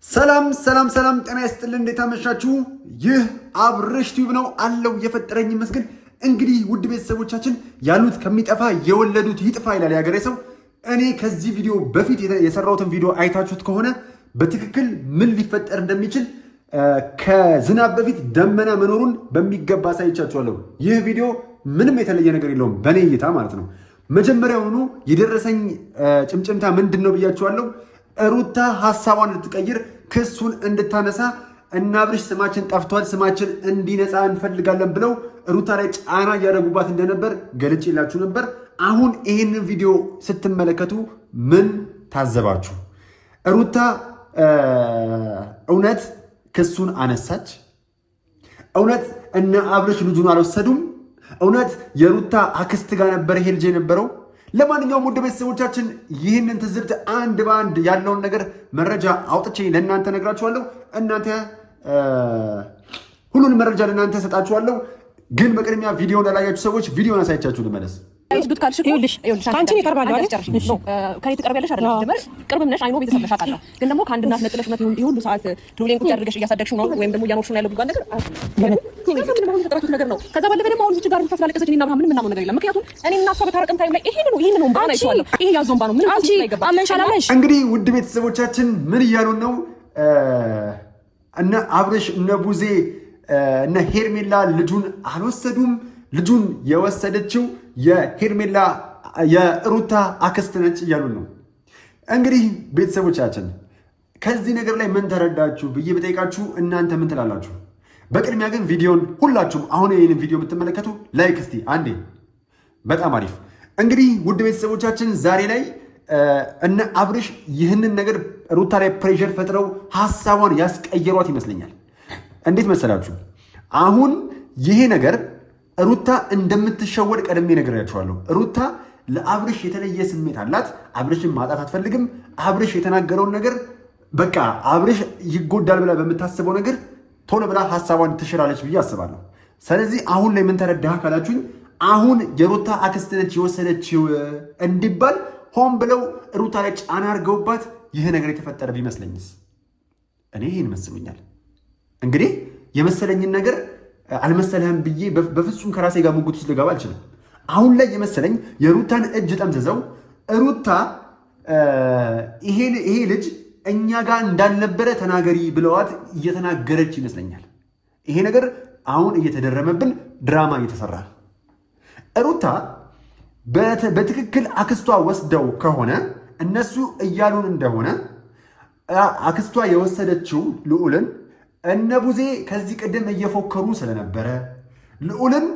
ሰላም ጤና ይስጥልን። እንዴት አመሻችሁ? ይህ አብርሽ ቲዩብ ነው አለው የፈጠረኝ ይመስገን። እንግዲህ ውድ ቤተሰቦቻችን ያሉት ከሚጠፋ የወለዱት ይጥፋ ይላል ያገሬ ሰው። እኔ ከዚህ ቪዲዮ በፊት የሰራሁትን ቪዲዮ አይታችሁት ከሆነ በትክክል ምን ሊፈጠር እንደሚችል ከዝናብ በፊት ደመና መኖሩን በሚገባ አሳይቻችኋለሁ። ይህ ቪዲዮ ምንም የተለየ ነገር የለውም በእኔ እይታ ማለት ነው። መጀመሪያውኑ የደረሰኝ ጭምጭምታ ምንድን ነው ብያችኋለሁ። ሩታ ሀሳቧን እንድትቀይር ክሱን እንድታነሳ እና አብርሽ ስማችን ጠፍቷል፣ ስማችን እንዲነጻ እንፈልጋለን ብለው ሩታ ላይ ጫና እያደረጉባት እንደነበር ገልጬላችሁ ነበር። አሁን ይህንን ቪዲዮ ስትመለከቱ ምን ታዘባችሁ? ሩታ እውነት ክሱን አነሳች? እውነት እነ አብርሽ ልጁን አልወሰዱም? እውነት የሩታ አክስት ጋር ነበር ይሄ ልጅ የነበረው? ለማንኛውም ውድ ቤተሰቦቻችን ይህንን ትዝብት አንድ በአንድ ያለውን ነገር መረጃ አውጥቼ ለእናንተ ነግራችኋለሁ። እናንተ ሁሉን መረጃ ለእናንተ ሰጣችኋለሁ። ግን በቅድሚያ ቪዲዮን ላላያችሁ ሰዎች ቪዲዮን አሳይቻችሁ ልመለስ። ይስዱት ካልሽ ይኸውልሽ ካንቺ ይቀርባል አይደል? ከኔ ትቀርቢያለሽ አይደል? ጀመር ቅርብም ነሽ አይኖ ቤተሰብ ነሽ አውቃለሁ። ግን ደግሞ ከአንድ እናት ነጥለሽ ነው ይሁሉ ሰዓት ሉሌን ቁጭ አድርገሽ እያሳደግሽው ነው ወይም ደግሞ እያኖርሽው ነው ያለው ብዙ ነገር ነገር ነው። ከዛ ባለፈ ደግሞ አሁን ልጅ ጋር ተስላለቀሰች እኔና ምናምን ምናምን ነገር የለም። ምክንያቱም እኔ እና እሷ በታረቅን ታይም ላይ ይሄን ነው ባና ይችላል። ይሄ ያዞምባ ነው ምን አንቺ አመንሻላመሽ። እንግዲህ ውድ ቤተሰቦቻችን ምን እያሉን ነው? እነ አብርሽ እነ ቡዜ እነ ሄርሜላ ልጁን አልወሰዱም። ልጁን የወሰደችው የሄርሜላ የሩታ አክስት ነች እያሉን ነው። እንግዲህ ቤተሰቦቻችን ከዚህ ነገር ላይ ምን ተረዳችሁ ብዬ በጠይቃችሁ እናንተ ምን ትላላችሁ? በቅድሚያ ግን ቪዲዮን ሁላችሁም አሁን ይህንን ቪዲዮ የምትመለከቱ ላይክ እስቲ አንዴ። በጣም አሪፍ። እንግዲህ ውድ ቤተሰቦቻችን ዛሬ ላይ እነ አብርሽ ይህንን ነገር ሩታ ላይ ፕሬሸር ፈጥረው ሀሳቧን ያስቀየሯት ይመስለኛል። እንዴት መሰላችሁ? አሁን ይሄ ነገር ሩታ እንደምትሸወድ ቀድሜ ነግሬያችኋለሁ። ሩታ ለአብርሽ የተለየ ስሜት አላት። አብርሽን ማጣት አትፈልግም። አብርሽ የተናገረውን ነገር በቃ አብርሽ ይጎዳል ብላ በምታስበው ነገር ቶሎ ብላ ሀሳቧን ትሽራለች ብዬ አስባለሁ። ስለዚህ አሁን ላይ ምን ተረዳህ ካላችሁኝ፣ አሁን የሩታ አክስት ነች የወሰደችው እንዲባል ሆን ብለው ሩታ ላይ ጫና አድርገውባት ይህ ነገር የተፈጠረ ቢመስለኝስ? እኔ ይህን መስሎኛል። እንግዲህ የመሰለኝን ነገር አልመሰለህም ብዬ በፍጹም ከራሴ ጋር ሙግት ውስጥ ልገባ አልችልም። አሁን ላይ የመሰለኝ የሩታን እጅ ጠምዝዘው ሩታ ይሄ ልጅ እኛ ጋር እንዳልነበረ ተናገሪ ብለዋት እየተናገረች ይመስለኛል። ይሄ ነገር አሁን እየተደረመብን ድራማ እየተሰራ ሩታ በትክክል አክስቷ ወስደው ከሆነ እነሱ እያሉን እንደሆነ አክስቷ የወሰደችው ልዑልን እነ ቡዜ ከዚህ ቀደም እየፎከሩ ስለነበረ ልዑልን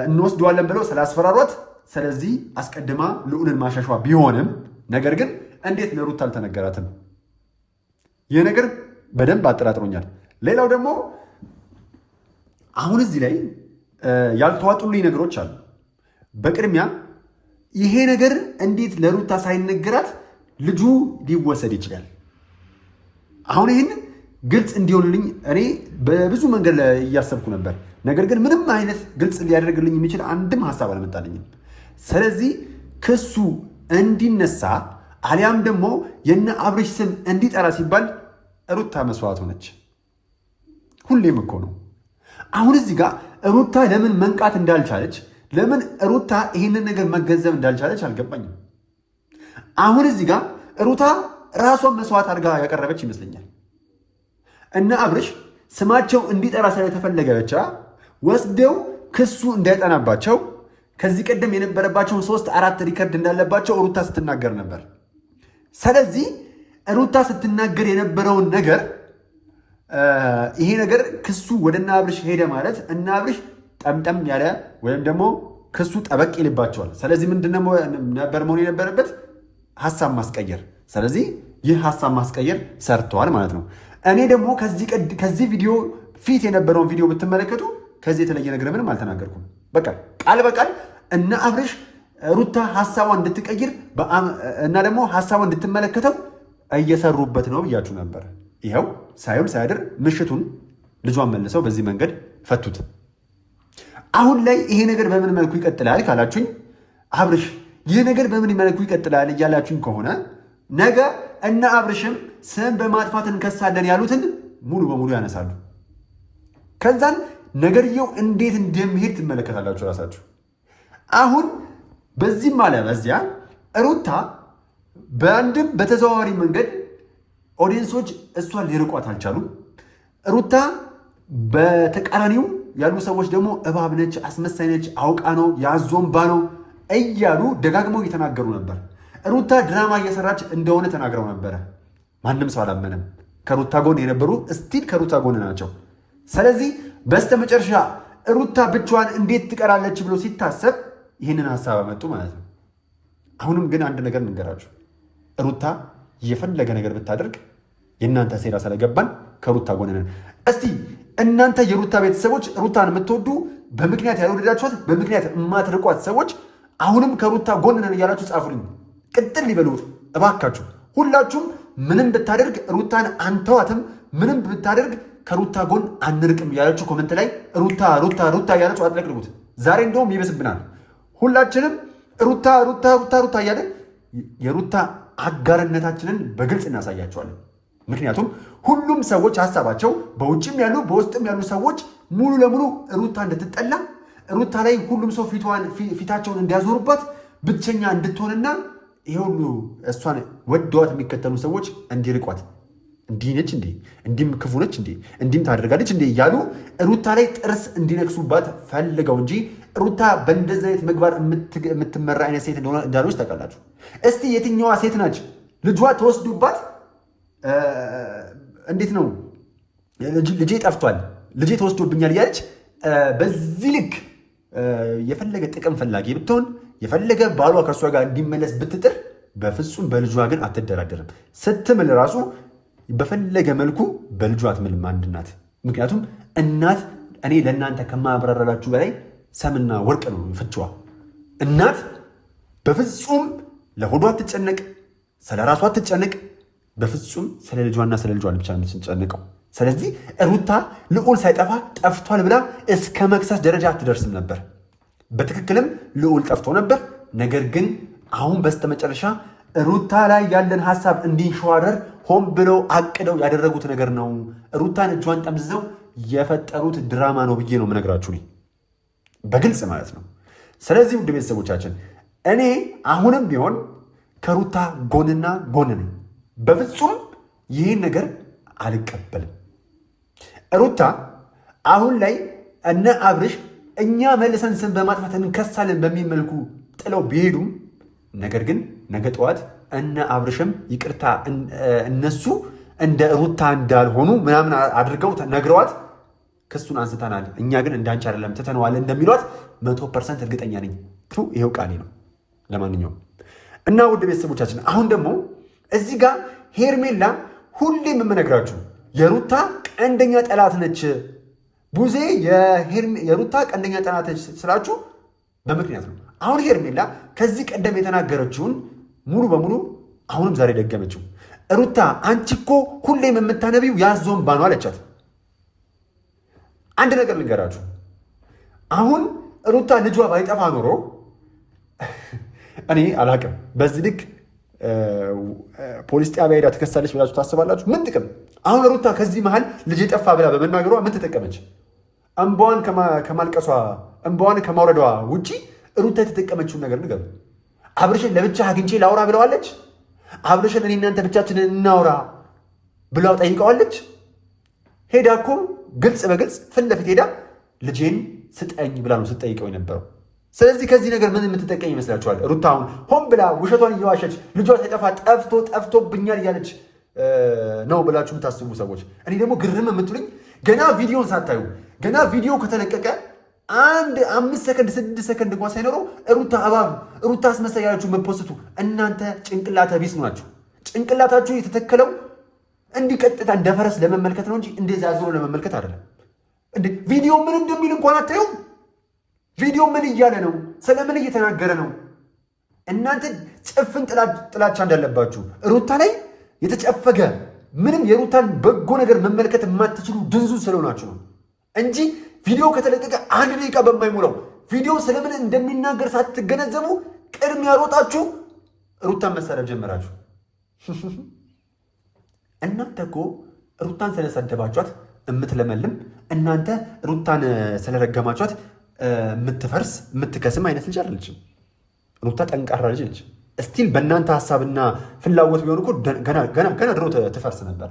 እንወስደዋለን ብለው ስላስፈራሯት፣ ስለዚህ አስቀድማ ልዑልን ማሻሿ ቢሆንም ነገር ግን እንዴት ለሩታ አልተነገራትም? ይህ ነገር በደንብ አጠራጥሮኛል። ሌላው ደግሞ አሁን እዚህ ላይ ያልተዋጡልኝ ነገሮች አሉ። በቅድሚያ ይሄ ነገር እንዴት ለሩታ ሳይነገራት ልጁ ሊወሰድ ይችላል? አሁን ይህን ግልጽ እንዲሆንልኝ እኔ በብዙ መንገድ እያሰብኩ ነበር። ነገር ግን ምንም አይነት ግልጽ ሊያደርግልኝ የሚችል አንድም ሀሳብ አልመጣልኝም። ስለዚህ ክሱ እንዲነሳ አሊያም ደግሞ የነ አብርሽ ስም እንዲጠራ ሲባል ሩታ መስዋዕት ሆነች። ሁሌም እኮ ነው። አሁን እዚህ ጋር ሩታ ለምን መንቃት እንዳልቻለች፣ ለምን ሩታ ይህንን ነገር መገንዘብ እንዳልቻለች አልገባኝም። አሁን እዚህ ጋር ሩታ ራሷን መስዋዕት አድርጋ ያቀረበች ይመስለኛል። እና አብርሽ ስማቸው እንዲጠራ ስለተፈለገ ብቻ ወስደው ክሱ እንዳይጠናባቸው ከዚህ ቀደም የነበረባቸውን 3-4 ሪከርድ እንዳለባቸው ሩታ ስትናገር ነበር። ስለዚህ ሩታ ስትናገር የነበረውን ነገር ይሄ ነገር ክሱ ወደ እነ አብርሽ ሄደ ማለት እነ አብርሽ ጠምጠም ያለ ወይም ደግሞ ክሱ ጠበቅ ይልባቸዋል። ስለዚህ ምንድን ነበር መሆን የነበረበት? ሀሳብ ማስቀየር። ስለዚህ ይህ ሀሳብ ማስቀየር ሰርተዋል ማለት ነው። እኔ ደግሞ ከዚህ ቪዲዮ ፊት የነበረውን ቪዲዮ ብትመለከቱ ከዚህ የተለየ ነገር ምንም አልተናገርኩም። በቃ ቃል በቃል እነ አብርሽ ሩታ ሀሳቧን እንድትቀይር እና ደግሞ ሀሳቧን እንድትመለከተው እየሰሩበት ነው ብያችሁ ነበር። ይኸው ሳይውል ሳያድር ምሽቱን ልጇን መልሰው በዚህ መንገድ ፈቱት። አሁን ላይ ይሄ ነገር በምን መልኩ ይቀጥላል ካላችሁኝ፣ አብርሽ ይህ ነገር በምን መልኩ ይቀጥላል እያላችሁኝ ከሆነ ነገ እነ አብርሽም ስም በማጥፋት እንከሳለን ያሉትን ሙሉ በሙሉ ያነሳሉ። ከዛን ነገርየው እንዴት እንደሚሄድ ትመለከታላችሁ ራሳችሁ። አሁን በዚህም አለ በዚያ ሩታ በአንድም በተዘዋዋሪ መንገድ ኦዲየንሶች እሷን ሊርቋት አልቻሉም። ሩታ በተቃራኒው ያሉ ሰዎች ደግሞ እባብ ነች፣ አስመሳይ ነች፣ አውቃ ነው፣ ያዞምባ ነው እያሉ ደጋግመው እየተናገሩ ነበር። ሩታ ድራማ እየሰራች እንደሆነ ተናግረው ነበረ። ማንም ሰው አላመነም። ከሩታ ጎን የነበሩ እስቲል ከሩታ ጎን ናቸው። ስለዚህ በስተመጨረሻ ሩታ ብቻዋን እንዴት ትቀራለች ብሎ ሲታሰብ ይህንን ሀሳብ አመጡ ማለት ነው። አሁንም ግን አንድ ነገር እንገራችሁ፣ ሩታ የፈለገ ነገር ብታደርግ የእናንተ ሴራ ስለገባን ከሩታ ጎን ነን። እስቲ እናንተ የሩታ ቤተሰቦች ሩታን የምትወዱ በምክንያት ያልወደዳችኋት በምክንያት የማትርቋት ሰዎች አሁንም ከሩታ ጎን ነን እያላችሁ ጻፉልኝ። ቅጥል ሊበሉ እባካችሁ። ሁላችሁም ምንም ብታደርግ ሩታን አንተዋትም፣ ምንም ብታደርግ ከሩታ ጎን አንርቅም እያላችሁ ኮመንት ላይ ሩታ ሩታ ሩታ እያላችሁ አጥለቅልቁት። ዛሬ እንደውም ይበስብናል። ሁላችንም ሩታ ሩታ ሩታ ሩታ እያለን የሩታ አጋርነታችንን በግልጽ እናሳያቸዋለን። ምክንያቱም ሁሉም ሰዎች ሀሳባቸው በውጭም ያሉ በውስጥም ያሉ ሰዎች ሙሉ ለሙሉ ሩታ እንድትጠላ፣ ሩታ ላይ ሁሉም ሰው ፊታቸውን እንዲያዞሩባት፣ ብቸኛ እንድትሆንና ይሄ ሁሉ እሷን ወደዋት የሚከተሉ ሰዎች እንዲርቋት፣ እንዲህ ነች እንዴ፣ እንዲህም ክፉ ነች እንዴ፣ እንዲህም ታደርጋለች እንዴ እያሉ ሩታ ላይ ጥርስ እንዲነክሱባት ፈልገው እንጂ ሩታ በእንደዚህ አይነት ምግባር የምትመራ አይነት ሴት እንዳልሆነች ታውቃላችሁ። እስቲ የትኛዋ ሴት ናች ልጇ ተወስዱባት እንዴት ነው ልጄ ጠፍቷል፣ ልጄ ተወስዶብኛል እያለች በዚህ ልክ የፈለገ ጥቅም ፈላጊ ብትሆን የፈለገ ባሏ ከእሷ ጋር እንዲመለስ ብትጥር በፍጹም በልጇ ግን አትደራደርም። ስትምል ራሱ በፈለገ መልኩ በልጇ አትምልም አንድ እናት። ምክንያቱም እናት እኔ ለእናንተ ከማብራራላችሁ በላይ ሰምና ወርቅ ነው ፍችዋ። እናት በፍጹም ለሆዷ አትጨነቅ፣ ስለ ራሷ አትጨነቅ። በፍጹም ስለ ልጇና ስለ ልጇ ብቻ ነው የምትጨነቀው። ስለዚህ ሩታ ልዑል ሳይጠፋ ጠፍቷል ብላ እስከ መክሰስ ደረጃ አትደርስም ነበር። በትክክልም ልዑል ጠፍቶ ነበር። ነገር ግን አሁን በስተመጨረሻ ሩታ ላይ ያለን ሀሳብ እንዲንሸዋረር ሆን ብለው አቅደው ያደረጉት ነገር ነው። ሩታን እጇን ጠምዝዘው የፈጠሩት ድራማ ነው ብዬ ነው የምነግራችሁ በግልጽ ማለት ነው። ስለዚህ ውድ ቤተሰቦቻችን እኔ አሁንም ቢሆን ከሩታ ጎንና ጎን ነኝ። በፍጹም ይህን ነገር አልቀበልም። ሩታ አሁን ላይ እነ አብርሽ እኛ መልሰን ስም በማጥፋት እንከሳለን በሚል መልኩ ጥለው ቢሄዱም ነገር ግን ነገ ጠዋት እነ አብርሽም ይቅርታ እነሱ እንደ ሩታ እንዳልሆኑ ምናምን አድርገው ነግረዋት ክሱን አንስተናል፣ እኛ ግን እንዳንቺ አይደለም ትተነዋል እንደሚሏት 100% እርግጠኛ ነኝ። ይሄው ቃሌ ነው። ለማንኛውም እና ውድ ቤተሰቦቻችን አሁን ደግሞ እዚህ ጋር ሄርሜላ ሁሌም የምነግራችሁ የሩታ ቀንደኛ ጠላት ነች። ቡዜ የሩታ ቀንደኛ ጠላት ነች ስላችሁ በምክንያት ነው። አሁን ሄርሜላ ከዚህ ቀደም የተናገረችውን ሙሉ በሙሉ አሁንም ዛሬ ደገመችው። ሩታ አንቺ እኮ ሁሌም የምታነቢው ያዞን ባኗ አለቻት። አንድ ነገር ልንገራችሁ። አሁን ሩታ ልጇ ባይጠፋ ኖሮ እኔ አላቅም በዚህ ልክ ፖሊስ ጣቢያ ሄዳ ትከሳለች ብላችሁ ታስባላችሁ? ምን ጥቅም? አሁን ሩታ ከዚህ መሃል ልጅ ጠፋ ብላ በመናገሯ ምን ተጠቀመች? እንባዋን ከማልቀሷ እንባዋን ከማውረዷ ውጪ ሩታ የተጠቀመችውን ነገር ንገሩ። አብርሽን ለብቻ አግኝቼ ላውራ ብለዋለች? አብርሽን እኔ እናንተ ብቻችንን እናውራ ብላው ጠይቀዋለች? ሄዳ እኮ ግልጽ በግልጽ ፊት ለፊት ሄዳ ልጄን ስጠኝ ብላ ነው ስትጠይቀው የነበረው። ስለዚህ ከዚህ ነገር ምን የምትጠቀም ይመስላችኋል? ሩታ አሁን ሆን ብላ ውሸቷን እየዋሸች ልጇ ሳይጠፋ ጠፍቶብኛል እያለች ነው ብላችሁ የምታስቡ ሰዎች፣ እኔ ደግሞ ግርም የምትሉኝ ገና ቪዲዮን ሳታዩ ገና ቪዲዮ ከተለቀቀ 5 ሰከንድ 6 ሰከንድ እንኳን ሳይኖረው ሩታ እባብ ሩታ አስመሳይ ያላችሁ መፖስቱ እናንተ ጭንቅላተ ቢስ ናችሁ። ጭንቅላታችሁ የተተከለው እንዲህ ቀጥታ እንደ ፈረስ ለመመልከት ነው እንጂ እንደዛ አዝሮ ለመመልከት አይደለም። እንዴ ቪዲዮ ምን እንደሚል እንኳን አታዩም? ቪዲዮ ምን እያለ ነው? ስለምን እየተናገረ ነው? እናንተ ጭፍን ጥላቻ እንዳለባችሁ ሩታ ላይ የተጨፈገ ምንም የሩታን በጎ ነገር መመልከት የማትችሉ ድንዙ ስለሆናችሁ ነው እንጂ ቪዲዮ ከተለቀቀ 1 ደቂቃ በማይሞላው ቪዲዮ ስለምን እንደሚናገር ሳትገነዘቡ ቅድሚያ ሮጣችሁ ሩታን መሳደብ ጀመራችሁ። እናንተ እኮ ሩታን ስለሰደባችኋት የምትለመልም፣ እናንተ ሩታን ስለረገማችኋት የምትፈርስ የምትከስም አይነት ልጅ አይደለችም። ሩታ ጠንካራ ልጅ ነች። እስቲል በእናንተ ሀሳብና ፍላጎት ቢሆን እኮ ገና ድሮ ትፈርስ ነበር።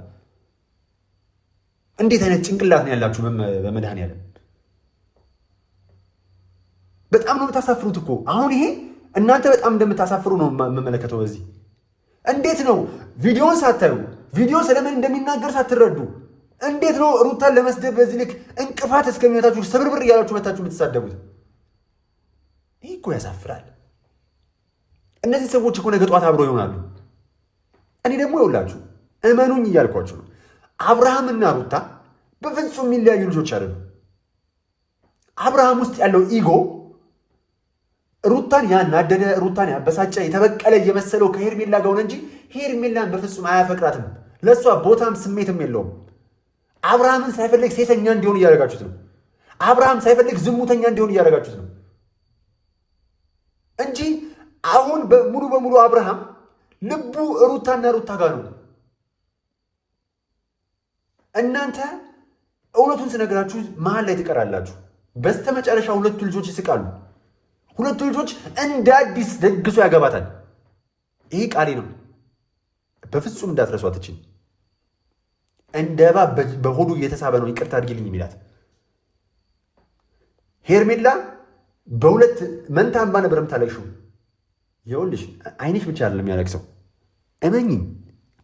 እንዴት አይነት ጭንቅላት ነው ያላችሁ? በመድኃኒዓለም በጣም ነው የምታሳፍሩት እኮ። አሁን ይሄ እናንተ በጣም እንደምታሳፍሩ ነው የምመለከተው። በዚህ እንዴት ነው ቪዲዮን ሳታዩ ቪዲዮ ስለምን እንደሚናገር ሳትረዱ እንዴት ነው ሩታን ለመስደብ በዚህ ልክ እንቅፋት እስከሚመታችሁ ስብርብር እያላችሁ መታችሁ የምትሳደቡት? ይህ እኮ ያሳፍራል። እነዚህ ሰዎች እኮ ነገ ጧት አብረው ይሆናሉ። እኔ ደግሞ ይኸውላችሁ እመኑኝ እያልኳችሁ ነው። አብርሃምና ሩታ በፍጹም የሚለያዩ ልጆች አይደሉም። አብርሃም ውስጥ ያለው ኢጎ ሩታን ያናደደ፣ ሩታን ያበሳጨ፣ የተበቀለ እየመሰለው ከሄርሜላ ጋር ሆነ እንጂ ሄርሜላን በፍጹም አያፈቅራትም። ለእሷ ቦታም ስሜትም የለውም። አብርሃምን ሳይፈልግ ሴሰኛ እንዲሆን እያደረጋችሁት ነው። አብርሃም ሳይፈልግ ዝሙተኛ እንዲሆን እያደረጋችሁት ነው እንጂ አሁን ሙሉ በሙሉ አብርሃም ልቡ ሩታና ሩታ ጋር ነው። እናንተ እውነቱን ስነግራችሁ መሀል ላይ ትቀራላችሁ። በስተመጨረሻ ሁለቱ ልጆች ይስቃሉ። ሁለቱ ልጆች እንደ አዲስ ደግሶ ያገባታል። ይህ ቃሌ ነው። በፍጹም እንዳትረሷት። እችን እንደ እባብ በሆዱ እየተሳበ ነው ይቅርታ አድርጊልኝ የሚላት ሄርሜላ በሁለት መንታ እንባ ነበር የምታለቅሽው። ይኸውልሽ አይንሽ ብቻ አይደለም የሚያለቅሰው፣ እመኚኝ፣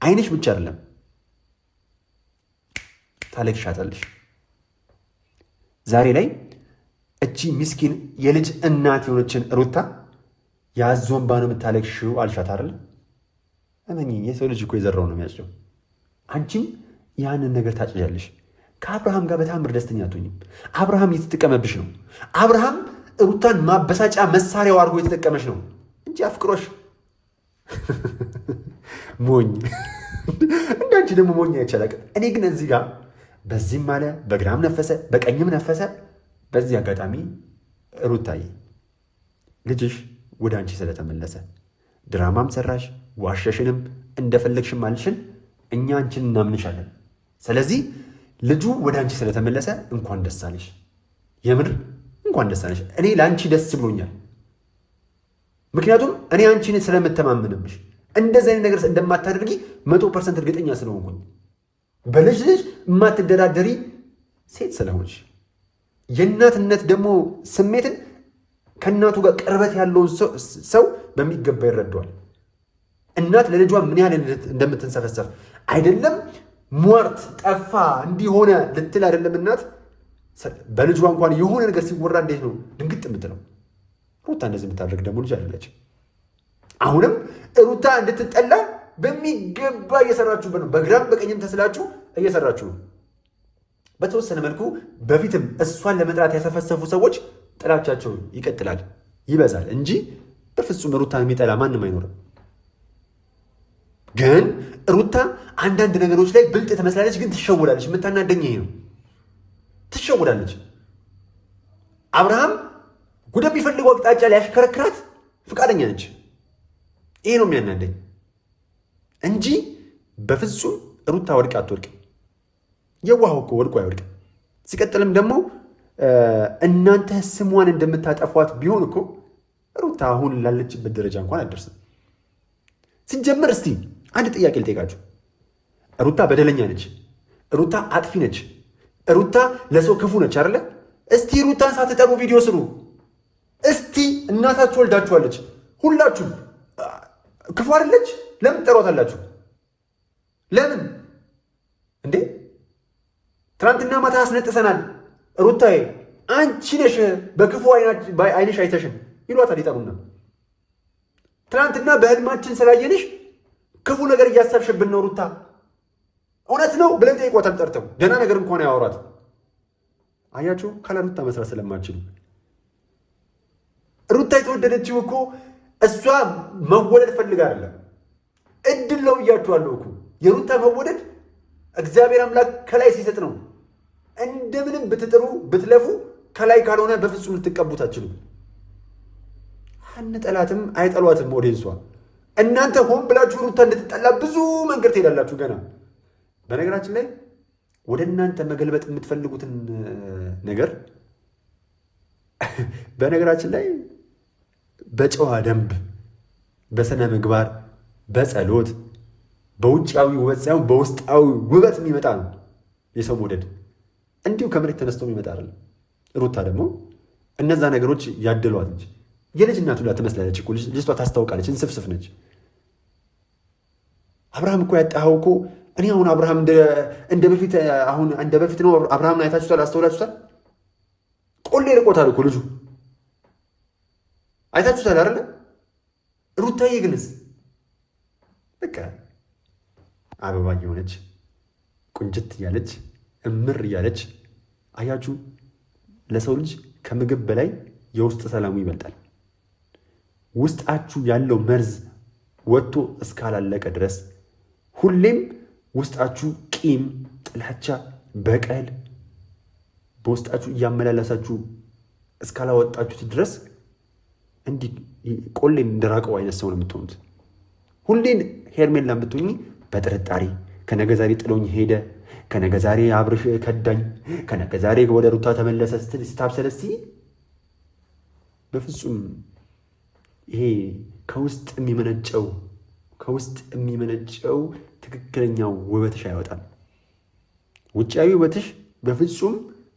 አይንሽ ብቻ አይደለም ታለቅሻታለሽ። ዛሬ ላይ እቺ ምስኪን የልጅ እናት የሆነችን ሩታ ያዞ እንባ ነው የምታለቅሽው አልሻት አይደል? እመኚኝ፣ የሰው ልጅ እኮ የዘራው ነው የሚያጭደው። አንቺም ያንን ነገር ታጭጃለሽ። ከአብርሃም ጋር በታምር ደስተኛ አትሆኝም። አብርሃም እየተጠቀመብሽ ነው። አብርሃም ሩታን ማበሳጫ መሳሪያው አድርጎ የተጠቀመሽ ነው እንጂ አፍቅሮሽ ሞኝ እንዳንቺ ደግሞ ሞኝ አይቻላል። እኔ ግን እዚህ ጋር በዚህም አለ በግራም ነፈሰ በቀኝም ነፈሰ። በዚህ አጋጣሚ ሩታዬ ልጅሽ ወደ አንቺ ስለተመለሰ ድራማም ሰራሽ ዋሸሽንም እንደፈለግሽም አልሽን እኛ አንቺን እናምንሻለን። ስለዚህ ልጁ ወደ አንቺ ስለተመለሰ እንኳን ደስ አለሽ፣ የምር እንኳን ደስ አለሽ። እኔ ለአንቺ ደስ ብሎኛል። ምክንያቱም እኔ አንቺን ስለምተማመንብሽ እንደዚህ አይነት ነገር እንደማታደርጊ 100% እርግጠኛ ስለሆንኩኝ በልጅ የማትደራደሪ ሴት ስለሆንሽ የእናትነት ደግሞ ስሜትን ከእናቱ ጋር ቅርበት ያለውን ሰው በሚገባ ይረዳዋል። እናት ለልጇ ምን ያህል እንደምትንሰፈሰፍ አይደለም ሟርት ጠፋ እንዲሆነ ልትል አይደለም እናት በልጇ እንኳን የሆነ ነገር ሲወራ እንዴት ነው ድንግጥ የምትለው። ሩታ እንደዚህ የምታደርግ ደግሞ ልጅ አይደለችም። አሁንም ሩታ እንድትጠላ በሚገባ እየሰራችሁበት ነው። በግራም በቀኝም ተስላችሁ እየሰራችሁ ነው። በተወሰነ መልኩ በፊትም እሷን ለመጥራት ያሰፈሰፉ ሰዎች ጥላቻቸው ይቀጥላል፣ ይበዛል እንጂ በፍጹም ሩታን የሚጠላ ማንም አይኖርም። ግን ሩታ አንዳንድ ነገሮች ላይ ብልጥ ትመስላለች፣ ግን ትሸውዳለች። የምታናደኝ ይሄ ነው። ትሸውዳለች። አብርሃም ወደሚፈልገው አቅጣጫ ሊያሽከረክራት ፈቃደኛ ነች። ይሄ ነው የሚያናደኝ እንጂ በፍጹም ሩታ ወድቅ አትወድቅም። የዋሃው እኮ ወድቆ አይወድቅም። ሲቀጥልም ደግሞ እናንተ ስሟን እንደምታጠፏት ቢሆን እኮ ሩታ አሁን ላለችበት ደረጃ እንኳን አትደርስም። ሲጀምር እስቲ አንድ ጥያቄ ልጠይቃችሁ። ሩታ በደለኛ ነች፣ ሩታ አጥፊ ነች፣ ሩታ ለሰው ክፉ ነች አይደለ? እስቲ ሩታን ሳትጠሩ ቪዲዮ ስሩ። እስቲ እናታችሁ ወልዳችኋለች፣ ሁላችሁም ክፉ አይደለች? ለምን ትጠሯታላችሁ? ለምን እንዴ? ትናንትና ማታ አስነጥሰናል። ሩታዬ አንቺ ነሽ በክፉ አይንሽ አይተሽን ይሏታል፣ ይጠሩና ትናንትና በህልማችን ስላየንሽ ክፉ ነገር እያሰብሽብን ነው ሩታ፣ እውነት ነው ብለን ጠይቋታል። ጠርተው ደህና ነገር እንኳን ያወሯት። አያችሁ፣ ካለ ሩታ መስራት ስለማችሉ። ሩታ የተወደደችው እኮ እሷ መወለድ ፈልጋ አይደለም፣ እድል ነው ብያችኋለሁ እኮ። የሩታ መወደድ እግዚአብሔር አምላክ ከላይ ሲሰጥ ነው። እንደምንም ብትጥሩ ብትለፉ ከላይ ካልሆነ በፍጹም ልትቀቡት አትችሉም። አንጠላትም፣ አይጠሏትም ኦዲየንሷ። እናንተ ሆን ብላችሁ ሩታ እንድትጠላ ብዙ መንገድ ትሄዳላችሁ። ገና በነገራችን ላይ ወደ እናንተ መገልበጥ የምትፈልጉትን ነገር በነገራችን ላይ በጨዋ ደንብ፣ በስነ ምግባር፣ በጸሎት፣ በውጫዊ ውበት ሳይሆን በውስጣዊ ውበት የሚመጣ ነው የሰው መውደድ። እንዲሁ ከመሬት ተነስቶ የሚመጣ አይደለም። ሩታ ደግሞ እነዛ ነገሮች ያደሏት እንጂ የልጅ እናቱ ላይ ትመስላለች እኮ። ልጅቷ ታስታውቃለች፣ እንስፍስፍ ነች። አብርሃም እኮ ያጣኸው እኮ እኔ አሁን አብርሃም እንደ በፊት ነው። አብርሃምን አይታችሁታል? አስተውላችሁታል? ቆሌ ርቆታል እኮ ልጁ። አይታችሁታል አይደለ? ሩታዬ ግንስ በቃ አበባ እየሆነች ቁንጅት እያለች እምር እያለች አያችሁ። ለሰው ልጅ ከምግብ በላይ የውስጥ ሰላሙ ይበልጣል። ውስጣችሁ ያለው መርዝ ወጥቶ እስካላለቀ ድረስ ሁሌም ውስጣችሁ ቂም፣ ጥላቻ፣ በቀል በውስጣችሁ እያመላለሳችሁ እስካላወጣችሁት ድረስ እንዲህ ቆሌን እንደራቀው አይነት ሰው ነው የምትሆኑት። ሁሌን ሄርሜላ የምትሆኝ በጥርጣሬ ከነገ ዛሬ ጥሎኝ ሄደ፣ ከነገ ዛሬ አብርሽ ከዳኝ፣ ከነገ ዛሬ ወደ ሩታ ተመለሰ ስትል ስታብሰለሲ በፍጹም ይሄ ከውስጥ የሚመነጨው ትክክለኛው ውበትሽ አይወጣም። ውጫዊ ውበትሽ በፍጹም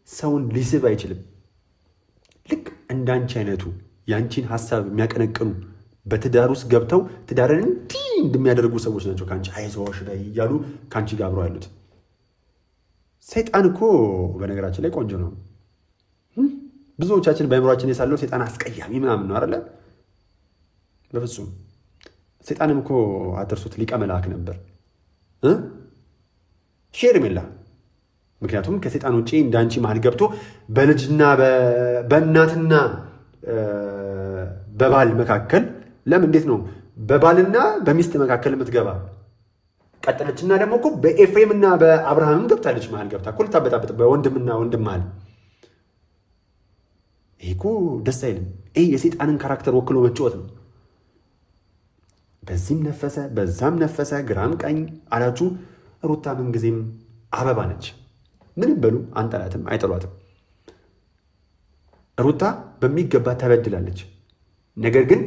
ሰውን ሊስብ አይችልም። ልክ እንዳንቺ አይነቱ የአንቺን ሀሳብ የሚያቀነቅኑ በትዳር ውስጥ ገብተው ትዳርን እንዲህ እንደሚያደርጉ ሰዎች ናቸው ከአንቺ አይዞሽ በይ እያሉ ከአንቺ ጋር አብረው ያሉት። ሰይጣን እኮ በነገራችን ላይ ቆንጆ ነው። ብዙዎቻችን በአእምሯችን የሳለው ሰይጣን አስቀያሚ ምናምን ነው አይደለ? በፍጹም ሰይጣንም እኮ አትርሱት ሊቀ መልአክ ነበር ሄርሜላ። ምክንያቱም ከሰይጣን ውጭ እንዳንቺ መሀል ገብቶ በልጅና በእናትና በባል መካከል ለምን እንዴት ነው በባልና በሚስት መካከል የምትገባ? ቀጠለችና ደግሞ እኮ በኤፍሬምና በአብርሃምም ገብታለች። መሀል ገብታ እኮ ልታበጣበጥ በወንድምና ወንድም መሀል። ይሄ እኮ ደስ አይልም። ይሄ የሰይጣንን ካራክተር ወክሎ መጫወት ነው። በዚህም ነፈሰ በዛም ነፈሰ፣ ግራም ቀኝ አላችሁ። ሩታ ምንጊዜም አበባ ነች። ምንም በሉ አንጠላትም፣ አይጠሏትም። ሩታ በሚገባ ተበድላለች። ነገር ግን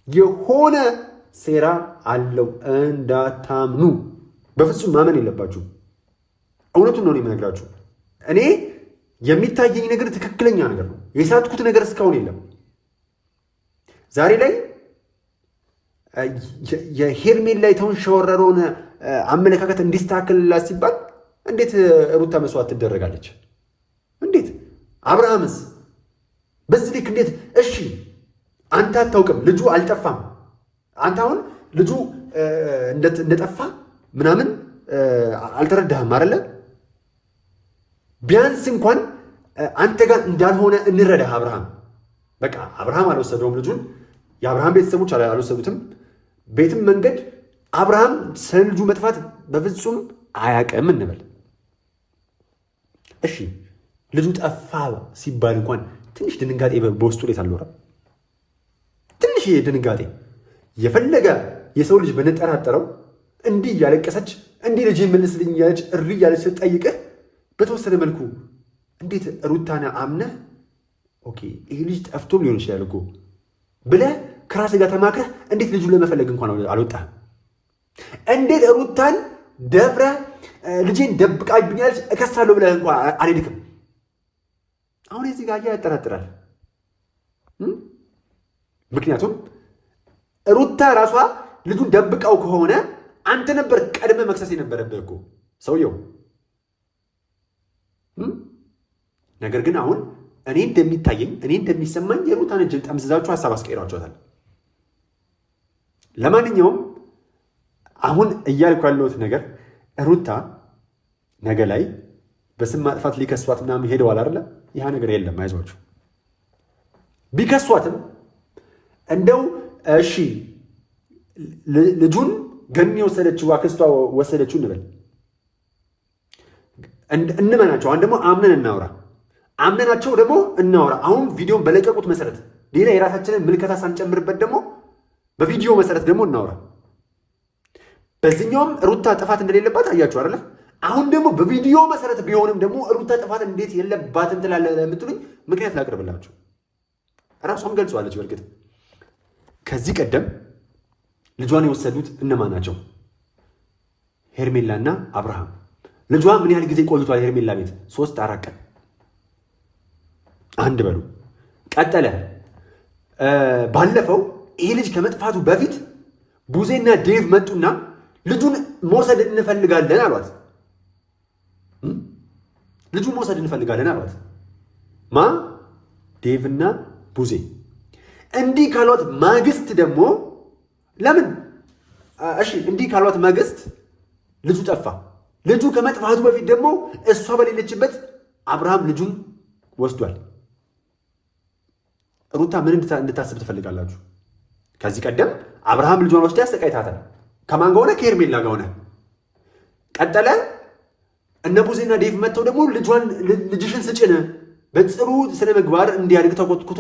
የሆነ ሴራ አለው እንዳታምኑ። በፍጹም ማመን የለባችሁ። እውነቱን ነው የምነግራችሁ። እኔ የሚታየኝ ነገር ትክክለኛ ነገር ነው። የሳትኩት ነገር እስካሁን የለም። ዛሬ ላይ የሄርሜላ ላይ የተንሸወረረውን አመለካከት እንዲስተካከልላት ሲባል እንዴት ሩታ መስዋዕት ትደረጋለች? እንዴት አብርሃምስ በዚህ ልክ እንዴት? እሺ አንተ አታውቅም፣ ልጁ አልጠፋም። አንተ አሁን ልጁ እንደጠፋ ምናምን አልተረዳህም አይደለ? ቢያንስ እንኳን አንተ ጋር እንዳልሆነ እንረዳህ። አብርሃም በቃ አብርሃም አልወሰደውም ልጁን፣ የአብርሃም ቤተሰቦች አልወሰዱትም። ቤትም መንገድ አብርሃም ስለ ልጁ መጥፋት በፍጹም አያውቅም እንበል። እሺ ልጁ ጠፋ ሲባል እንኳን ትንሽ ድንጋጤ በውስጡ ላይ አልኖረም? ትንሽ ድንጋጤ የፈለገ የሰው ልጅ በነጠራጠረው እንዲህ እያለቀሰች እንዲህ ልጅ መልስልኝ እያለች እሪ እያለች ስትጠይቅህ በተወሰነ መልኩ እንዴት ሩታን አምነህ ኦኬ ይህ ልጅ ጠፍቶም ሊሆን ይችላል እኮ ብለህ ከራስህ ጋር ተማክረህ እንዴት ልጁን ለመፈለግ እንኳን አልወጣህም? እንዴት ሩታን ደፍረህ ልጄን ደብቃብኛለች እከሳለሁ ብለህ እንኳን አልሄድክም? አሁን እዚህ ጋር ያጠራጥራል። ምክንያቱም ሩታ ራሷ ልጁን ደብቃው ከሆነ አንተ ነበር ቀድመ መክሰስ የነበረብህ እኮ ሰውየው። ነገር ግን አሁን እኔ እንደሚታየኝ እኔ እንደሚሰማኝ የሩታን እጅ ጠምዝዛችሁ ሀሳብ አስቀይሯቸዋታል። ለማንኛውም አሁን እያልኩ ያለሁት ነገር ሩታ ነገ ላይ በስም ማጥፋት ሊከሷት ምናምን ሄደዋል አይደለ? ያ ነገር የለም፣ አይዟችሁ። ቢከሷትም እንደው እሺ ልጁን ገኒ ወሰደችው አክስቷ ወሰደችው እንበል፣ እንመናቸው። አሁን ደግሞ አምነን እናውራ፣ አምነናቸው ደግሞ እናውራ። አሁን ቪዲዮን በለቀቁት መሰረት ሌላ የራሳችንን ምልከታ ሳንጨምርበት ደግሞ በቪዲዮ መሰረት ደግሞ እናውራ። በዚህኛውም ሩታ ጥፋት እንደሌለባት አያችሁ አይደለ? አሁን ደግሞ በቪዲዮ መሰረት ቢሆንም ደግሞ ሩታ ጥፋት እንዴት የለባትም ትላለህ ለምትሉኝ ምክንያት ላቅርብላችሁ። እራሷም ገልጸዋለች። በእርግጥ ከዚህ ቀደም ልጇን የወሰዱት እነማን ናቸው? ሄርሜላና አብርሃም። ልጇ ምን ያህል ጊዜ ቆይቷል ሄርሜላ ቤት? 3-4 ቀን። አንድ በሉ። ቀጠለ። ባለፈው ይሄ ልጅ ከመጥፋቱ በፊት ቡዜና ዴቭ መጡና ልጁን መውሰድ እንፈልጋለን አሏት። ልጁን መውሰድ እንፈልጋለን አሏት። ማ? ዴቭና ቡዜ። እንዲህ ካሏት ማግስት ደግሞ ለምን? እሺ እንዲህ ካሏት ማግስት ልጁ ጠፋ። ልጁ ከመጥፋቱ በፊት ደግሞ እሷ በሌለችበት አብርሃም ልጁን ወስዷል። ሩታ ምን እንድታስብ ትፈልጋላችሁ? ከዚህ ቀደም አብርሃም ልጇን ወስዳ ያሰቃይታታል። ከማን ጋር ሆነ? ከሄርሜላ ጋር ሆነ። ቀጠለ። እነ ቡዜና ዴቭ መጥተው ደግሞ ልጅሽን ስጭን በጥሩ ስነ ምግባር እንዲያድግ ተኮትኩቶ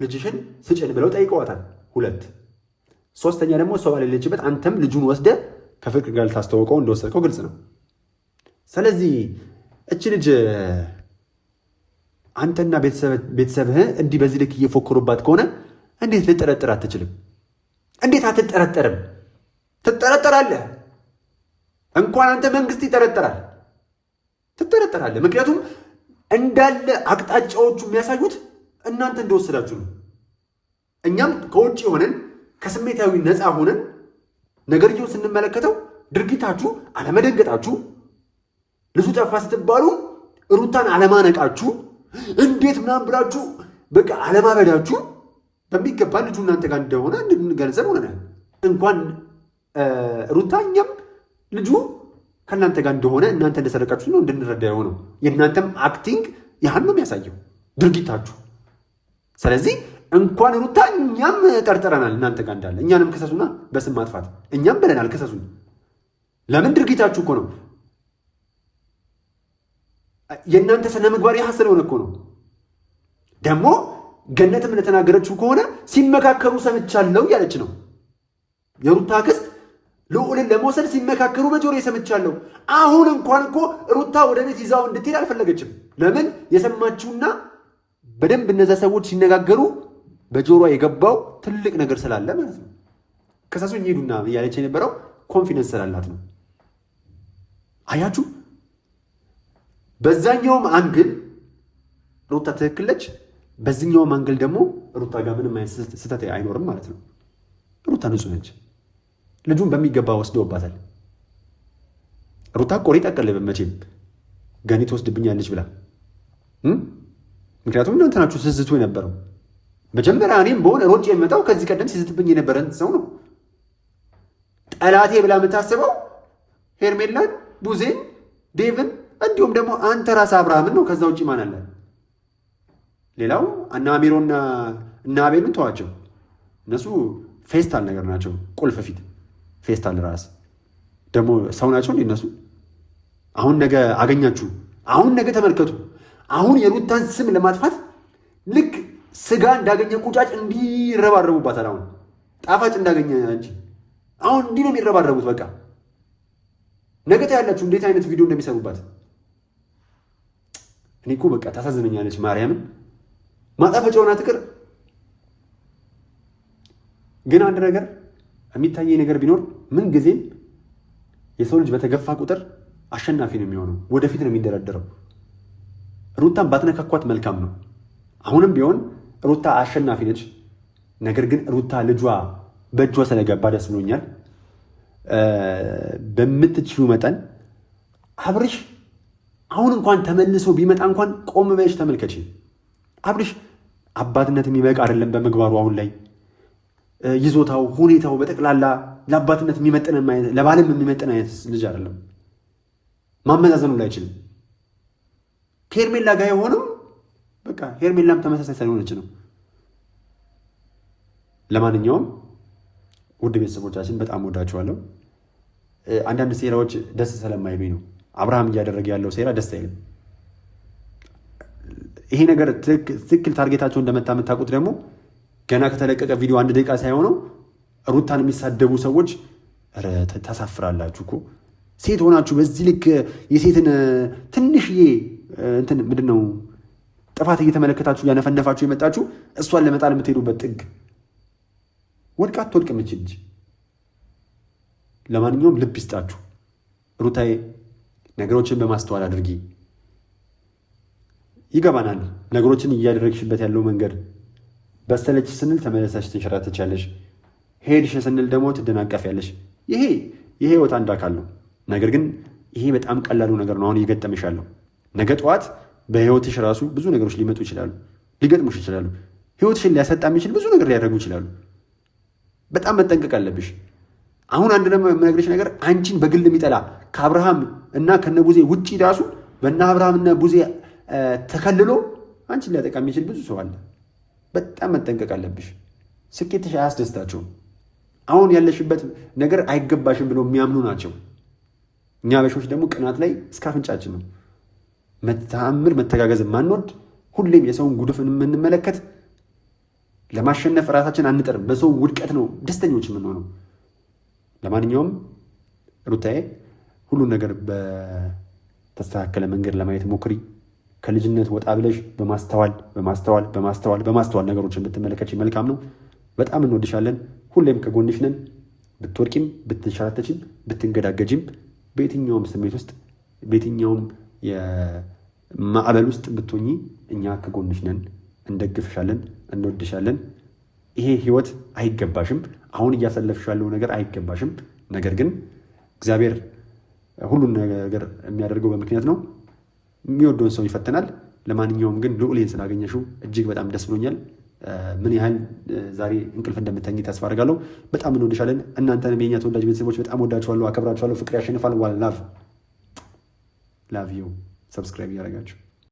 ልጅሽን ስጭን ብለው ጠይቀዋታል። 2 3ኛ ደግሞ እሷ ባሌለችበት አንተም ልጁን ወስደ ከፍቅር ጋር ልታስተዋውቀው እንደወሰድከው ግልጽ ነው። ስለዚህ እች ልጅ አንተና ቤተሰብህ እንዲህ በዚህ ልክ እየፎከሩባት ከሆነ እንዴት ልጠረጥር አትችልም? እንዴት አትጠረጠርም? ትጠረጠራለህ። እንኳን አንተ መንግስት ይጠረጠራል፣ ትጠረጠራለህ። ምክንያቱም እንዳለ አቅጣጫዎቹ የሚያሳዩት እናንተ እንደወሰዳችሁ ነው። እኛም ከውጭ ሆነን ከስሜታዊ ነፃ ሆነን ነገርየውን ስንመለከተው ድርጊታችሁ አለመደንገጣችሁ፣ ልጁ ጠፋ ስትባሉ ሩታን አለማነቃችሁ፣ እንዴት ምናምን ብላችሁ በቃ አለማበዳችሁ በሚገባ ልጁ እናንተ ጋር እንደሆነ እንድንገነዘብ ሆነናል። እንኳን ሩታ እኛም ልጁ ከእናንተ ጋር እንደሆነ እናንተ እንደሰረቃችሁ ነው እንድንረዳ የሆነው። የእናንተም አክቲንግ ያህል ነው የሚያሳየው ድርጊታችሁ። ስለዚህ እንኳን ሩታ እኛም ጠርጥረናል እናንተ ጋር እንዳለ። እኛንም ክሰሱና በስም ማጥፋት እኛም ብለናል ክሰሱን። ለምን? ድርጊታችሁ እኮ ነው። የእናንተ ስነ ምግባር ያህ ስለሆነ እኮ ነው። ደግሞ ገነትም እንደተናገረችው ከሆነ ሲመካከሩ ሰምቻለሁ ያለች ነው። የሩታ ክስት ልዑልን ለመውሰድ ሲመካከሩ በጆሮ ሰምቻለሁ። አሁን እንኳን እኮ ሩታ ወደ ቤት ይዛው እንድትሄድ አልፈለገችም። ለምን? የሰማችውና በደንብ እነዛ ሰዎች ሲነጋገሩ በጆሮ የገባው ትልቅ ነገር ስላለ ማለት ነው። ከሳሱኝ ሄዱና እያለች የነበረው ኮንፊደንስ ስላላት ነው። አያችሁ፣ በዛኛውም አንግል ሩታ ትክክል ነች፣ በዚህኛውም አንግል ደግሞ ሩታ ጋር ምንም አይነት ስህተት አይኖርም ማለት ነው። ሩታ ንጹህ ነች። ልጁን በሚገባ ወስደውባታል። ሩታ ቆሪ ጠቀልብ መቼም ገኒ ትወስድብኛለች ብላ ምክንያቱም እናንተ ናችሁ ስዝቱ የነበረው። መጀመሪያ እኔም በሆነ ሮጭ የመጣው ከዚህ ቀደም ሲዝትብኝ የነበረን ሰው ነው። ጠላቴ ብላ የምታስበው ሄርሜላን፣ ቡዜን፣ ዴቭን እንዲሁም ደግሞ አንተ ራስህ አብርሃምን ነው። ከዛ ውጭ ማን አለ? ሌላው እነ አሚሮና እነ አቤልን ተዋቸው። እነሱ ፌስታል ነገር ናቸው። ቁልፍ ፊት ፌስታል ራስ ደግሞ ሰው ናቸው እንዴ እነሱ? አሁን ነገ አገኛችሁ። አሁን ነገ ተመልከቱ። አሁን የሩታን ስም ለማጥፋት ልክ ስጋ እንዳገኘ ቁጫጭ እንዲረባረቡባታል። አሁን ጣፋጭ እንዳገኘ እንጂ አሁን እንዲህ ነው የሚረባረቡት። በቃ ነገ ታያላችሁ እንዴት አይነት ቪዲዮ እንደሚሰሩባት። እኔ እኮ በቃ ታሳዝነኛለች ማርያምን። ማጣፈጫውና ትቅር። ግን አንድ ነገር የሚታየኝ ነገር ቢኖር ምን ጊዜም የሰው ልጅ በተገፋ ቁጥር አሸናፊ ነው የሚሆነው፣ ወደፊት ነው የሚደረደረው። ሩታን ባትነካኳት መልካም ነው። አሁንም ቢሆን ሩታ አሸናፊ ነች። ነገር ግን ሩታ ልጇ በእጇ ስለገባ ደስ ብሎኛል። በምትችሉ መጠን አብርሽ አሁን እንኳን ተመልሶ ቢመጣ እንኳን ቆም በይሽ ተመልከች። አብርሽ አባትነት የሚበቃ አይደለም በምግባሩ አሁን ላይ ይዞታው፣ ሁኔታው በጠቅላላ ለአባትነት የሚመጥን ለባልም የሚመጥን አይነት ልጅ አይደለም። ማመዛዘኑ ላይ አይችልም። ከሄርሜላ ጋር የሆነው በቃ ሄርሜላም ተመሳሳይ ስለሆነች ነው። ለማንኛውም ውድ ቤተሰቦቻችን በጣም ወዳችኋለሁ። አንዳንድ ሴራዎች ደስ ስለማይሉኝ ነው። አብርሃም እያደረገ ያለው ሴራ ደስ አይልም። ይሄ ነገር ትክክል ታርጌታቸው እንደመታ የምታውቁት ደግሞ ገና ከተለቀቀ ቪዲዮ 1 ደቂቃ ሳይሆነው ሩታን የሚሳደቡ ሰዎች ታሳፍራላችሁ እኮ። ሴት ሆናችሁ በዚህ ልክ የሴትን ትንሽዬ እንትን ምንድን ነው ጥፋት እየተመለከታችሁ ያነፈነፋችሁ የመጣችሁ እሷን ለመጣል የምትሄዱበት ጥግ ወድቃ አትወድቅም እች ልጅ። ለማንኛውም ልብ ይስጣችሁ። ሩታዬ ነገሮችን በማስተዋል አድርጊ። ይገባናል ነገሮችን እያደረግሽበት ያለው መንገድ። በስተለች ስንል ተመለሳሽ ትንሸራተቻለሽ፣ ሄድሽ ስንል ደግሞ ትደናቀፊያለሽ። ይሄ ህይወት አንድ አካል ነው። ነገር ግን ይሄ በጣም ቀላሉ ነገር ነው አሁን እየገጠመሽ ያለው። ነገ ጠዋት በህይወትሽ ራሱ ብዙ ነገሮች ሊመጡ ይችላሉ፣ ሊገጥሙሽ ይችላሉ። ህይወትሽን ሊያሰጣ የሚችል ብዙ ነገር ሊያደርጉ ይችላሉ። በጣም መጠንቀቅ አለብሽ። አሁን አንድ ደግሞ የምነግርሽ ነገር አንቺን በግል የሚጠላ ከአብርሃም እና ከነቡዜ ውጪ ራሱ በእነ አብርሃምና ቡዜ ተከልሎ አንቺን ሊያጠቃ የሚችል ብዙ ሰው አለ። በጣም መጠንቀቅ አለብሽ። ስኬትሽ አያስደስታቸውም። አሁን ያለሽበት ነገር አይገባሽም ብሎ የሚያምኑ ናቸው። እኛ አበሾች ደግሞ ቅናት ላይ እስከ አፍንጫችን ነው። መተአምር መተጋገዝ ማንወድ፣ ሁሌም የሰውን ጉድፍን የምንመለከት፣ ለማሸነፍ ራሳችን አንጠርም። በሰው ውድቀት ነው ደስተኞች የምንሆነው። ለማንኛውም ሩታዬ ሁሉን ነገር በተስተካከለ መንገድ ለማየት ሞክሪ። ከልጅነት ወጣ ብለሽ በማስተዋል ነገሮችን ብትመለከች መልካም ነው። በጣም እንወድሻለን። ሁሌም ከጎንሽ ነን። ብትወድቂም፣ ብትንሸራተችም፣ ብትንገዳገጅም፣ በየትኛውም ስሜት ውስጥ በየትኛውም የማዕበል ውስጥ ብትሆኚ እኛ ከጎንሽ ነን። እንደግፍሻለን፣ እንወድሻለን። ይሄ ህይወት አይገባሽም። አሁን እያሳለፍሽ ያለው ነገር አይገባሽም። ነገር ግን እግዚአብሔር ሁሉን ነገር የሚያደርገው በምክንያት ነው። የሚወደውን ሰው ይፈተናል። ለማንኛውም ግን ልዑሌን ስላገኘሽው እጅግ በጣም ደስ ብሎኛል። ምን ያህል ዛሬ እንቅልፍ እንደምተኝ ተስፋ አድርጋለሁ። በጣም እንወድሻለን። እናንተንም የኛ ተወዳጅ ቤተሰቦች በጣም ወዳችኋለሁ፣ አከብራችኋለሁ። ፍቅር ያሸንፋል። ላቭ ዩ። ሰብስክራይብ እያደረጋችሁ